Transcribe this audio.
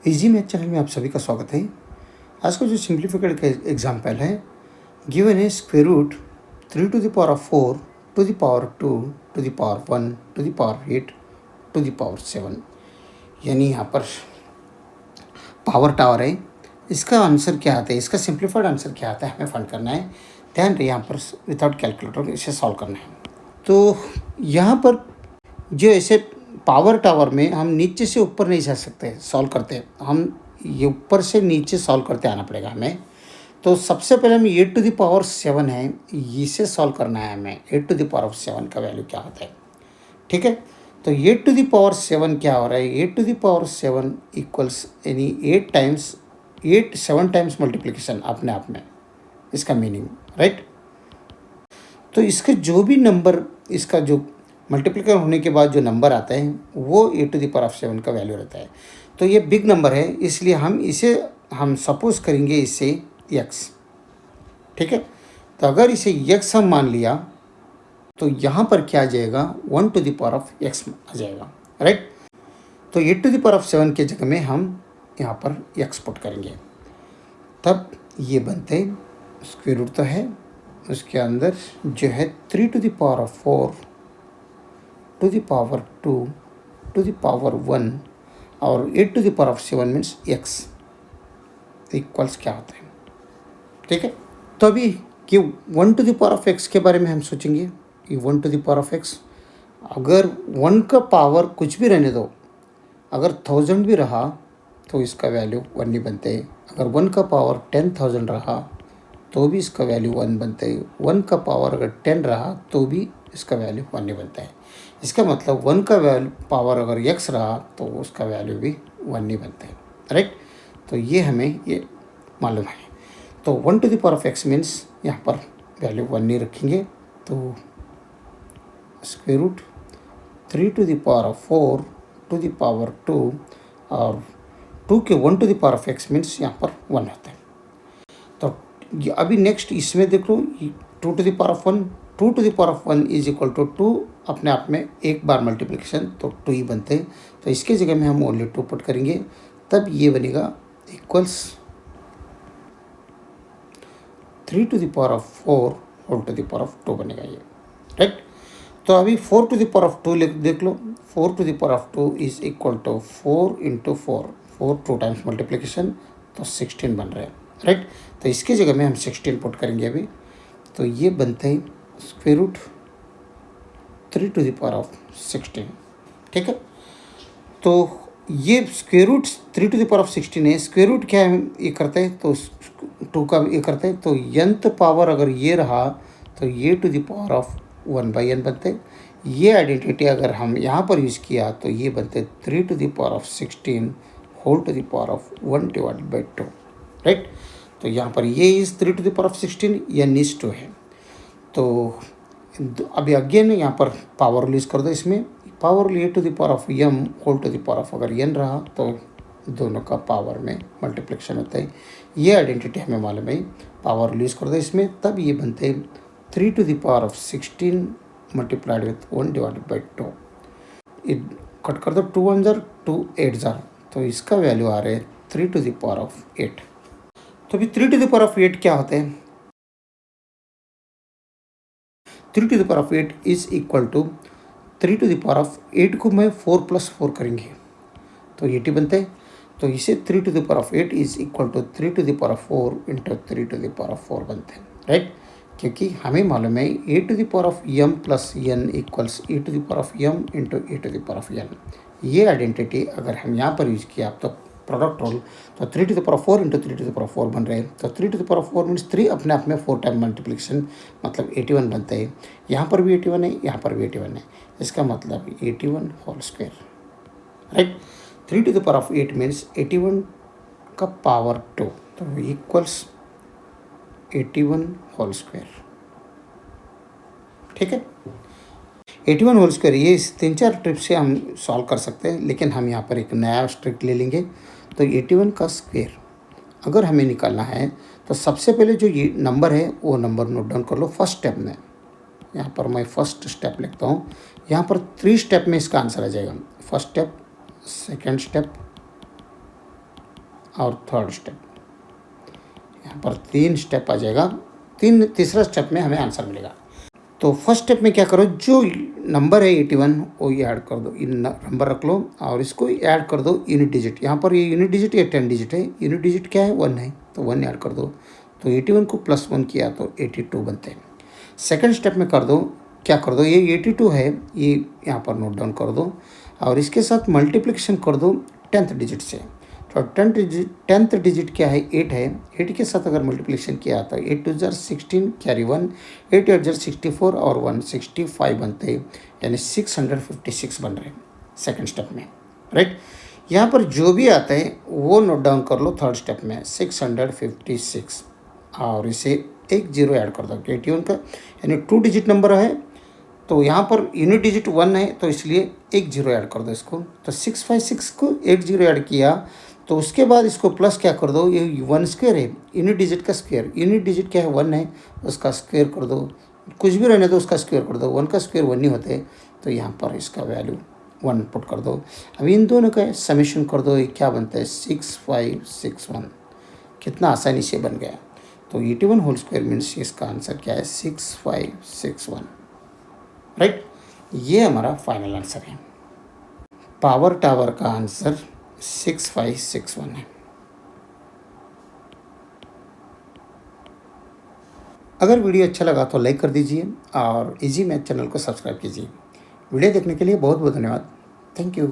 Easy math channel में आप सभी का स्वागत है। आज का जो सिंप्लीफाइड का एग्जाम्पल है, गिवन है square root 3 to the power of 4 to the power 2 to the power 1 to the power 8 to the power 7, यानी यहाँ पर पावर टावर है। इसका आंसर क्या आता है, इसका सिंप्लीफाइड आंसर क्या आता है, हमें फाइंड करना है। ध्यान रहे, यहाँ पर विदाउट कैलकुलेटर इसे सॉल्व करना है। तो यहाँ पर जो ऐसे पावर टावर में हम नीचे से ऊपर नहीं जा सकते सॉल्व करते, हम ये ऊपर से नीचे सॉल्व करते आना पड़ेगा हमें। तो सबसे पहले हम 8 to the power 7 है, इसे सॉल्व करना है हमें। 8 to the power 7 का वैल्यू क्या होता है, ठीक है। तो 8 to the power 7 क्या हो रहा है, 8 to the power 7 इक्वल्स यानी 7 टाइम्स मल्टीप्लिकेशन अपने आप में, इसका मीनिंग राइट। तो इसके जो भी नंबर, इसका जो मल्टीप्लिकेशन होने के बाद जो नंबर आता है वो 8 to the power 7 का वैल्यू रहता है। तो ये बिग नंबर है, इसलिए हम सपोज करेंगे इसे x, ठीक है। तो अगर इसे x हम मान लिया तो यहाँ पर क्या आ जाएगा, 1 to the power of x आ जाएगा, राइट। तो 8 to the power of 7 के जगह में हम यहाँ पर x पुट करेंगे, तब ये बनते स्क्वायर रूट तो है, उसके अंदर जो है 3 to the power of 4 to the power 2 to the power 1 और 8 to the power of 7 means x equals क्या होता है, ठीक है। तो अभी कि 1 to the power of x के बारे में हम सोचेंगे कि 1 to the power of x, अगर 1 का पावर कुछ भी रहने दो, अगर 1000 भी रहा तो इसका वैल्यू 1 नहीं बनते। अगर 1 का पावर 10,000 रहा तो भी इसका वैल्यू 1 बनता है। 1 का पावर अगर 10 रहा तो भी इसका वैल्यू 1 नहीं बनता है। इसका मतलब 1 का वैल्यू पावर अगर x रहा तो उसका वैल्यू भी 1 नहीं बनता है, राइट। तो ये हमें ये मालूम है। तो 1 to the power of x means यहाँ पर वैल्यू 1 नहीं रखेंगे, तो square root 3 to the power of 4 to the power 2 और 2 के 1 to the power of x means यहाँ पर 1 होता है। तो अभी नेक्स्ट इसमें देख लो, 2 to the power of 1, 2 to the power of 1 is equal to 2, अपने आप में एक बार मल्टीप्लिकेशन तो 2 ही बनते हैं। तो इसके जगह में हम ओनली 2 पुट करेंगे, तब ये बनेगा equals 3 to the power of 4 whole to the power of 2 बनेगा ये, राइट। तो अभी 4 to the power of 2 देख लो, 4 to the power of 2 is equal to 4 into 4, 4 2 times multiplication तो 16 बन रहा है, राइट। तो इसके जगह में हम 16 पुट करेंगे अभी, तो ये बनते हैं square root 3 to the power of 16, ठीक है। तो ये square root 3 to the power of 16 है। स्क्वायर रूट क्या है, ये करते हैं तो 2 का ये करते हैं, तो nth पावर अगर ये रहा तो ये to the power of 1/n बनते। ये आइडेंटिटी अगर हम यहाँ पर यूज़ किया तो ये बनते 3 to the power of 16 whole to the power of 1/2, right. तो यहाँ पर ये is 3 to the power of 16, या नीस 2 है। तो अभी अगेन यहाँ पर पावर यूज़ कर दो, इसमें power A to the power of m whole to the power of अगर n रहा तो दोनों का पावर में मल्टीप्लिकेशन होता है। ये आइडेंटिटी हमें मालूम है, पावर यूज़ कर दो इसमें, तब ये बनते हैं 3 to the power of 16 multiplied with 1/2। Cut कर दो, 2 1 जार 2 8 जार, तो इसका वैल्यू आ रहा है 3 to the power of 8। तो अभी 3 to the power of 8 क्या होता है, 3 to the power of 8 is equal to 3 to the power of 8 को मैं 4 + 4 करेंगे तो 80 बनता है। तो इसे 3 to the power of 8 is equal to 3 to the power of 4 into 3 to the power of 4 बनते हैं, राइट। क्योंकि हमें मालूम है a to the power of m plus n equals e to the power of m into e to the power of n। ये identity अगर हम यहाँ पर यूज़ किया तो प्रोडक्ट रोल, तो 3 to the power of 4 into 3 to the power of 4 बन रहे हैं। तो 3 to the power of 4 means 3 अपने आप में 4 टाइम मल्टीप्लिकेशन मतलब 81 बनता है। यहाँ पर भी 81 है, यहाँ पर भी 81 है, इसका मतलब 81 whole square, right. 3 to the power of 8 means 81 का पावर 2, तो इक्वल्स 81 होल स्क्वायर, ठीक है। 81 होल स्क्वायर, ये 3-4 ट्रिप से हम सॉल्व कर सकते हैं, लेकिन हम यहाँ पर एक नया ट्रिक ले लेंगे। तो 81 का स्क्वायर अगर हमें निकालना है तो सबसे पहले जो ये नंबर है वो नंबर नोट डाउन कर लो फर्स्ट स्टेप में। यहाँ पर मैं फर्स्ट स्टेप लिखता हूँ, यहाँ पर 3 स्टेप में इसका आंसर आ जाएगा। फर्स्ट स्टेप, सेकेंड स्टेप, और थर्ड स्टेप, यहाँ पर 3 स्टेप आ जाएगा। तीसरा स्टेप में हमें आंसर मिलेगा। तो फर्स्ट स्टेप में क्या करो, जो नंबर है 81 वो ये ऐड कर दो, इन नंबर रख लो और इसको ऐड कर दो यूनिट डिजिट। यहाँ पर ये यूनिट डिजिट या 10 डिजिट है, यूनिट डिजिट क्या है 1 है, तो 1 ऐड कर दो। तो 81 को +1 किया तो 82 बनते हैं। सेकंड स्टेप में कर दो, क्या कर दो, ये 82 है, ये यहाँ पर नोट डाउन कर दो और इसके साथ मल्टीप्लिकेशन कर दो 10th डिजिट से। तो 10th डिजिट क्या है 8 है, 8 के साथ अगर मल्टीप्लिकेशन किया तो 8 2 16 कैरी 1, 8 8 64 और 165 बनते हैं, यानी 656 बन रहे हैं सेकंड स्टेप में, राइट। यहाँ पर जो भी आता है वो नोट डाउन कर लो थर्ड स्टेप में 656 और इसे एक जीरो ऐड कर दो। 81 का यानी 2 डिजिट नंबर है, तो यहाँ पर यूनिट डिजिट 1 है तो इसलिए एक जीरो ऐड कर दो इसको। तो 656 को एक जीरो ऐड किया तो उसके बाद इसको प्लस क्या कर दो, ये 1 स्क्वायर है, यूनिट डिजिट का स्क्वायर, यूनिट डिजिट क्या है 1 है, उसका स्क्वायर कर दो, कुछ भी रहने दो उसका स्क्वायर कर दो, 1 का स्क्वायर 1 नहीं होते, तो यहाँ पर इसका वैल्यू 1 पुट कर दो। अब इन दोनों का समेशन कर दो, ये क्या बनता है 6561, कितना आसानी से बन गया। तो 81 होल स्क्वायर मीन्स इसका आंसर क्या है 6561, राइट। ये हमारा फाइनल आंसर है। पावर टावर का आंसर 6561 है। अगर वीडियो अच्छा लगा तो लाइक कर दीजिए और इजी मैथ चैनल को सब्सक्राइब कीजिए। वीडियो देखने के लिए बहुत बहुत धन्यवाद। Thank you.